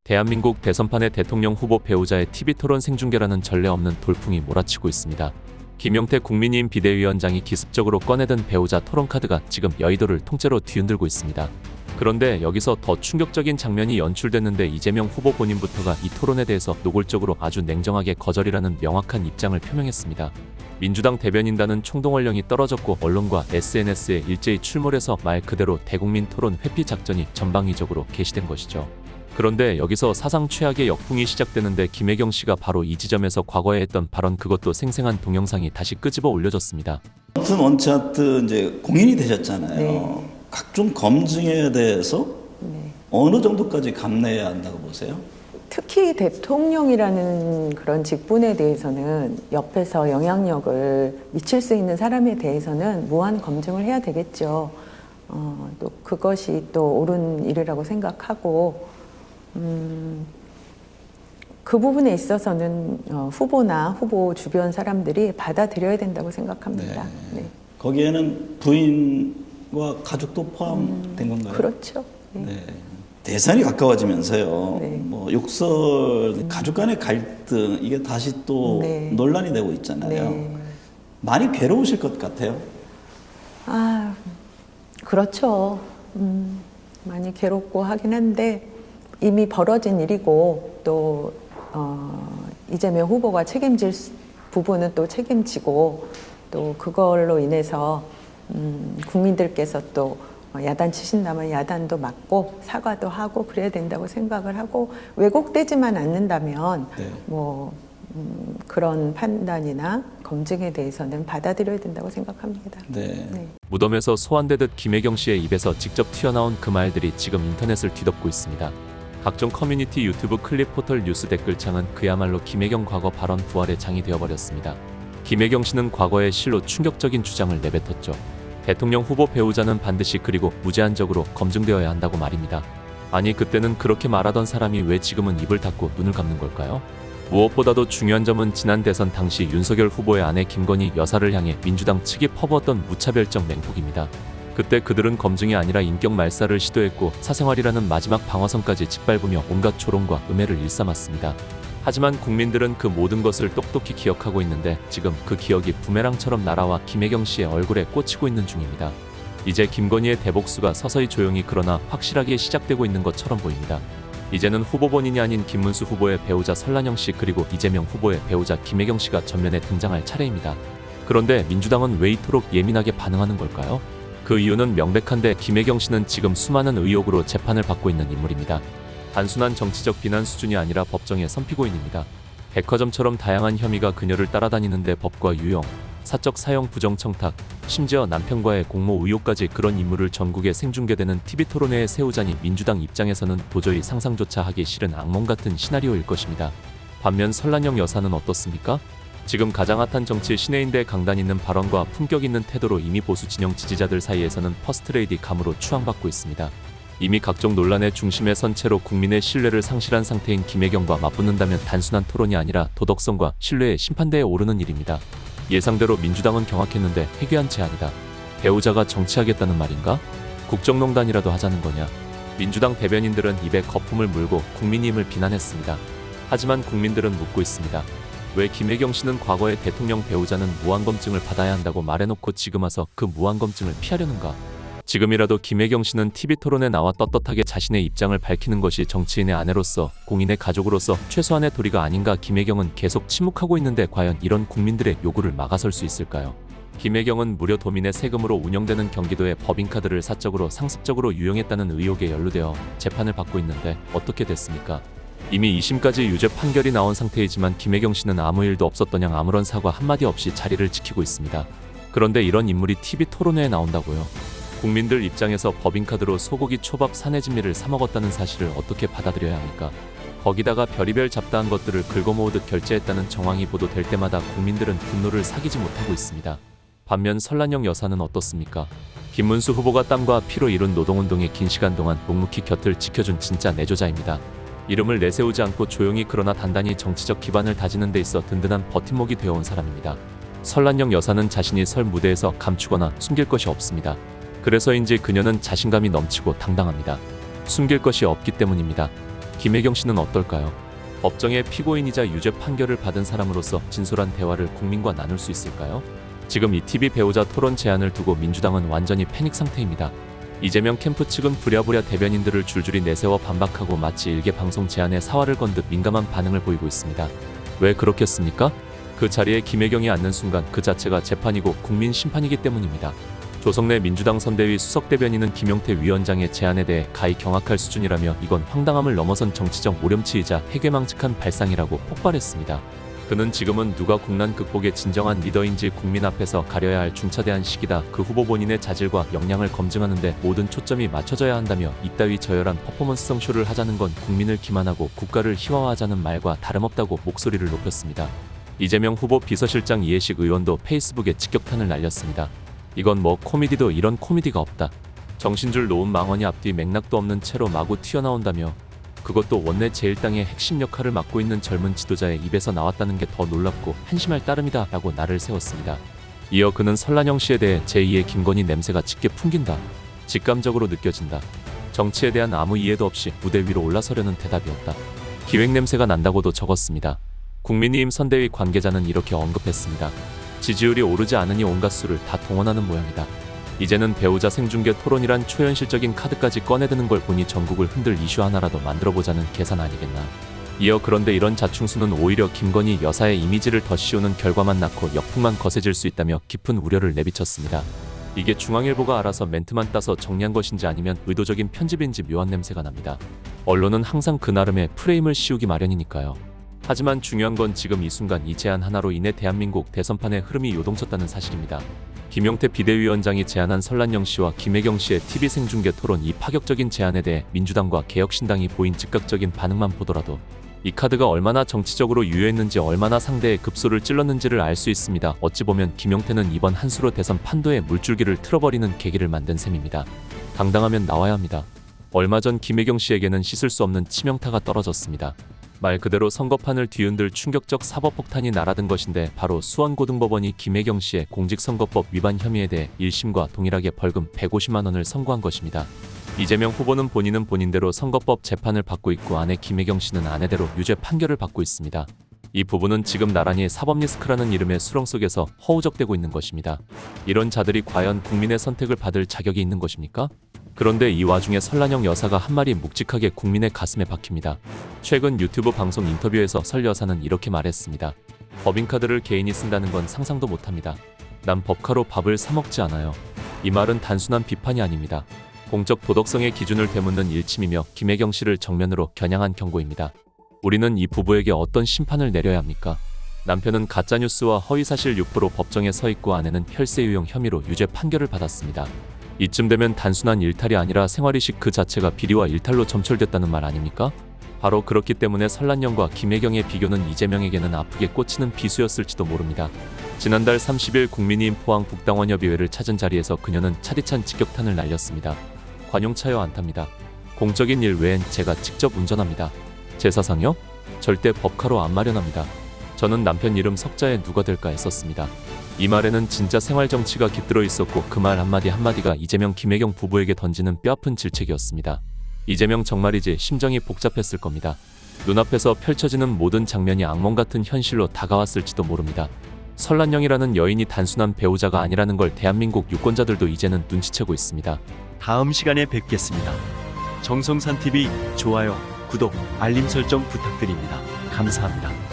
대한민국 대선판의 대통령 후보 배우자의 TV토론 생중계라는 전례 없는 돌풍이 몰아치고 있습니다. 김용태 국민의힘 비대위원장이 기습적으로 꺼내든 배우자 토론카드가 지금 여의도를 통째로 뒤흔들고 있습니다. 그런데 여기서 더 충격적인 장면이 연출됐는데 이재명 후보 본인부터가 이 토론에 대해서 노골적으로 아주 냉정하게 거절이라는 명확한 입장을 표명했습니다. 민주당 대변인단은 총동원령이 떨어졌고 언론과 SNS에 일제히 출몰해서 말 그대로 대국민 토론 회피 작전이 전방위적으로 개시된 것이죠. 그런데 여기서 사상 최악의 역풍이 시작되는데 김혜경 씨가 바로 이 지점에서 과거에 했던 발언 그것도 생생한 동영상이 다시 끄집어 올려졌습니다. 아무튼 원치 않든 이제 공인이 되셨잖아요. 네. 각종 검증에 대해서 네. 어느 정도까지 감내해야 한다고 보세요? 특히 대통령이라는 그런 직분에 대해서는 옆에서 영향력을 미칠 수 있는 사람에 대해서는 무한 검증을 해야 되겠죠. 또 그것이 또 옳은 일이라고 생각하고 그 부분에 있어서는 후보나 후보 주변 사람들이 받아들여야 된다고 생각합니다. 네. 네. 거기에는 부인과 가족도 포함된 건가요? 그렇죠. 네. 네. 대선이 가까워지면서요. 네. 뭐 욕설, 가족 간의 갈등 이게 다시 또 네. 논란이 되고 있잖아요. 네. 많이 괴로우실 것 같아요. 아, 그렇죠. 많이 괴롭고 하긴 한데 이미 벌어진 일이고 또 이재명 후보가 책임질 부분은 또 책임지고 또 그걸로 인해서 국민들께서 또 야단치신다면 야단도 맞고 사과도 하고 그래야 된다고 생각을 하고 왜곡되지만 않는다면 네. 그런 판단이나 검증에 대해서는 받아들여야 된다고 생각합니다. 네. 네. 무덤에서 소환되듯 김혜경 씨의 입에서 직접 튀어나온 그 말들이 지금 인터넷을 뒤덮고 있습니다. 각종 커뮤니티 유튜브 클립 포털 뉴스 댓글창은 그야말로 김혜경 과거 발언 부활의 장이 되어버렸습니다. 김혜경 씨는 과거에 실로 충격적인 주장을 내뱉었죠. 대통령 후보 배우자는 반드시 그리고 무제한적으로 검증되어야 한다고 말입니다. 아니 그때는 그렇게 말하던 사람이 왜 지금은 입을 닫고 눈을 감는 걸까요? 무엇보다도 중요한 점은 지난 대선 당시 윤석열 후보의 아내 김건희 여사를 향해 민주당 측이 퍼부었던 무차별적 맹폭입니다. 그때 그들은 검증이 아니라 인격 말살을 시도했고 사생활이라는 마지막 방어선까지 짓밟으며 온갖 조롱과 음해를 일삼았습니다. 하지만 국민들은 그 모든 것을 똑똑히 기억하고 있는데 지금 그 기억이 부메랑처럼 날아와 김혜경 씨의 얼굴에 꽂히고 있는 중입니다. 이제 김건희의 대복수가 서서히 조용히 그러나 확실하게 시작되고 있는 것처럼 보입니다. 이제는 후보 본인이 아닌 김문수 후보의 배우자 설란영 씨 그리고 이재명 후보의 배우자 김혜경 씨가 전면에 등장할 차례입니다. 그런데 민주당은 왜 이토록 예민하게 반응하는 걸까요? 그 이유는 명백한데 김혜경 씨는 지금 수많은 의혹으로 재판을 받고 있는 인물입니다. 단순한 정치적 비난 수준이 아니라 법정의 선피고인입니다. 백화점처럼 다양한 혐의가 그녀를 따라다니는데 법과 유용, 사적 사용 부정 청탁, 심지어 남편과의 공모 의혹까지 그런 인물을 전국에 생중계되는 TV토론회에 세우자니 민주당 입장에서는 도저히 상상조차 하기 싫은 악몽 같은 시나리오일 것입니다. 반면 설란영 여사는 어떻습니까? 지금 가장 핫한 정치 신예인대 강단 있는 발언과 품격 있는 태도로 이미 보수 진영 지지자들 사이에서는 퍼스트레이디 감으로 추앙받고 있습니다. 이미 각종 논란의 중심에 선 채로 국민의 신뢰를 상실한 상태인 김혜경과 맞붙는다면 단순한 토론이 아니라 도덕성과 신뢰의 심판대에 오르는 일입니다. 예상대로 민주당은 경악했는데 회귀한 제안이다. 배우자가 정치하겠다는 말인가? 국정농단이라도 하자는 거냐? 민주당 대변인들은 입에 거품을 물고 국민의힘을 비난했습니다. 하지만 국민들은 묻고 있습니다. 왜 김혜경 씨는 과거의 대통령 배우자는 무한검증을 받아야 한다고 말해놓고 지금 와서 그 무한검증을 피하려는가? 지금이라도 김혜경 씨는 TV토론에 나와 떳떳하게 자신의 입장을 밝히는 것이 정치인의 아내로서 공인의 가족으로서 최소한의 도리가 아닌가. 김혜경은 계속 침묵하고 있는데 과연 이런 국민들의 요구를 막아설 수 있을까요? 김혜경은 무려 도민의 세금으로 운영되는 경기도의 법인카드를 사적으로 상습적으로 유용했다는 의혹에 연루되어 재판을 받고 있는데 어떻게 됐습니까? 이미 2심까지 유죄 판결이 나온 상태이지만 김혜경 씨는 아무 일도 없었던 양 아무런 사과 한마디 없이 자리를 지키고 있습니다. 그런데 이런 인물이 TV토론회에 나온다고요? 국민들 입장에서 법인카드로 소고기 초밥 사내진미를 사먹었다는 사실을 어떻게 받아들여야 합니까? 거기다가 별의별 잡다한 것들을 긁어모으듯 결제했다는 정황이 보도될 때마다 국민들은 분노를 사기지 못하고 있습니다. 반면 설란영 여사는 어떻습니까? 김문수 후보가 땀과 피로 이룬 노동운동의 긴 시간 동안 묵묵히 곁을 지켜준 진짜 내조자입니다. 이름을 내세우지 않고 조용히 그러나 단단히 정치적 기반을 다지는 데 있어 든든한 버팀목이 되어온 사람입니다. 설란영 여사는 자신이 설 무대에서 감추거나 숨길 것이 없습니다. 그래서인지 그녀는 자신감이 넘치고 당당합니다. 숨길 것이 없기 때문입니다. 김혜경 씨는 어떨까요? 법정의 피고인이자 유죄 판결을 받은 사람으로서 진솔한 대화를 국민과 나눌 수 있을까요? 지금 이 TV 배우자 토론 제안을 두고 민주당은 완전히 패닉 상태입니다. 이재명 캠프 측은 부랴부랴 대변인들을 줄줄이 내세워 반박하고 마치 일개 방송 제안에 사활을 건 듯 민감한 반응을 보이고 있습니다. 왜 그렇겠습니까? 그 자리에 김혜경이 앉는 순간 그 자체가 재판이고 국민 심판이기 때문입니다. 조성래 민주당 선대위 수석대변인은 김용태 위원장의 제안에 대해 가히 경악할 수준이라며 이건 황당함을 넘어선 정치적 오렴치이자 해괴망측한 발상이라고 폭발했습니다. 그는 지금은 누가 국난 극복의 진정한 리더인지 국민 앞에서 가려야 할 중차대한 시기다. 그 후보 본인의 자질과 역량을 검증하는데 모든 초점이 맞춰져야 한다며 이따위 저열한 퍼포먼스성 쇼를 하자는 건 국민을 기만하고 국가를 희화화하자는 말과 다름없다고 목소리를 높였습니다. 이재명 후보 비서실장 이해식 의원도 페이스북에 직격탄을 날렸습니다. 이건 뭐 코미디도 이런 코미디가 없다. 정신줄 놓은 망언이 앞뒤 맥락도 없는 채로 마구 튀어나온다며 그것도 원내 제1당의 핵심 역할을 맡고 있는 젊은 지도자의 입에서 나왔다는 게 더 놀랍고 한심할 따름이다 라고 날을 세웠습니다. 이어 그는 설란영 씨에 대해 제2의 김건희 냄새가 짙게 풍긴다. 직감적으로 느껴진다. 정치에 대한 아무 이해도 없이 무대 위로 올라서려는 대답이었다. 기획 냄새가 난다고도 적었습니다. 국민의힘 선대위 관계자는 이렇게 언급했습니다. 지지율이 오르지 않으니 온갖 수를 다 동원하는 모양이다. 이제는 배우자 생중계 토론이란 초현실적인 카드까지 꺼내드는 걸 보니 전국을 흔들 이슈 하나라도 만들어보자는 계산 아니겠나. 이어 그런데 이런 자충수는 오히려 김건희 여사의 이미지를 더 씌우는 결과만 낳고 역풍만 거세질 수 있다며 깊은 우려를 내비쳤습니다. 이게 중앙일보가 알아서 멘트만 따서 정리한 것인지 아니면 의도적인 편집인지 묘한 냄새가 납니다. 언론은 항상 그 나름의 프레임을 씌우기 마련이니까요. 하지만 중요한 건 지금 이 순간 이 제안 하나로 인해 대한민국 대선판의 흐름이 요동쳤다는 사실입니다. 김용태 비대위원장이 제안한 설란영 씨와 김혜경 씨의 TV 생중계 토론 이 파격적인 제안에 대해 민주당과 개혁신당이 보인 즉각적인 반응만 보더라도 이 카드가 얼마나 정치적으로 유효했는지 얼마나 상대의 급소를 찔렀는지를 알 수 있습니다. 어찌 보면 김용태는 이번 한 수로 대선 판도의 물줄기를 틀어버리는 계기를 만든 셈입니다. 당당하면 나와야 합니다. 얼마 전 김혜경 씨에게는 씻을 수 없는 치명타가 떨어졌습니다. 말 그대로 선거판을 뒤흔들 충격적 사법폭탄이 날아든 것인데 바로 수원고등법원이 김혜경 씨의 공직선거법 위반 혐의에 대해 1심과 동일하게 벌금 150만 원을 선고한 것입니다. 이재명 후보는 본인은 본인대로 선거법 재판을 받고 있고 아내 김혜경 씨는 아내대로 유죄 판결을 받고 있습니다. 이 부분은 지금 나란히 사법리스크라는 이름의 수렁 속에서 허우적대고 있는 것입니다. 이런 자들이 과연 국민의 선택을 받을 자격이 있는 것입니까? 그런데 이 와중에 설란영 여사가 한 말이 묵직하게 국민의 가슴에 박힙니다. 최근 유튜브 방송 인터뷰에서 설 여사는 이렇게 말했습니다. 법인카드를 개인이 쓴다는 건 상상도 못합니다. 난 법카로 밥을 사 먹지 않아요. 이 말은 단순한 비판이 아닙니다. 공적 도덕성의 기준을 되묻는 일침이며 김혜경 씨를 정면으로 겨냥한 경고입니다. 우리는 이 부부에게 어떤 심판을 내려야 합니까? 남편은 가짜뉴스와 허위사실 유포로 법정에 서 있고 아내는 혈세유용 혐의로 유죄 판결을 받았습니다. 이쯤 되면 단순한 일탈이 아니라 생활이식 그 자체가 비리와 일탈로 점철됐다는 말 아닙니까? 바로 그렇기 때문에 설란영과 김혜경의 비교는 이재명에게는 아프게 꽂히는 비수였을지도 모릅니다. 지난달 30일 국민의힘 포항 북당원협의회를 찾은 자리에서 그녀는 차디찬 직격탄을 날렸습니다. 관용차여 안 탑니다. 공적인 일 외엔 제가 직접 운전합니다. 제 사상요? 절대 법카로 안 마련합니다. 저는 남편 이름 석자에 누가 될까 했었습니다. 이 말에는 진짜 생활 정치가 깃들어 있었고 그 말 한마디 한마디가 이재명 김혜경 부부에게 던지는 뼈아픈 질책이었습니다. 이재명 정말이지 심정이 복잡했을 겁니다. 눈앞에서 펼쳐지는 모든 장면이 악몽 같은 현실로 다가왔을지도 모릅니다. 설란영이라는 여인이 단순한 배우자가 아니라는 걸 대한민국 유권자들도 이제는 눈치채고 있습니다. 다음 시간에 뵙겠습니다. 정성산TV 좋아요, 구독, 알림 설정 부탁드립니다. 감사합니다.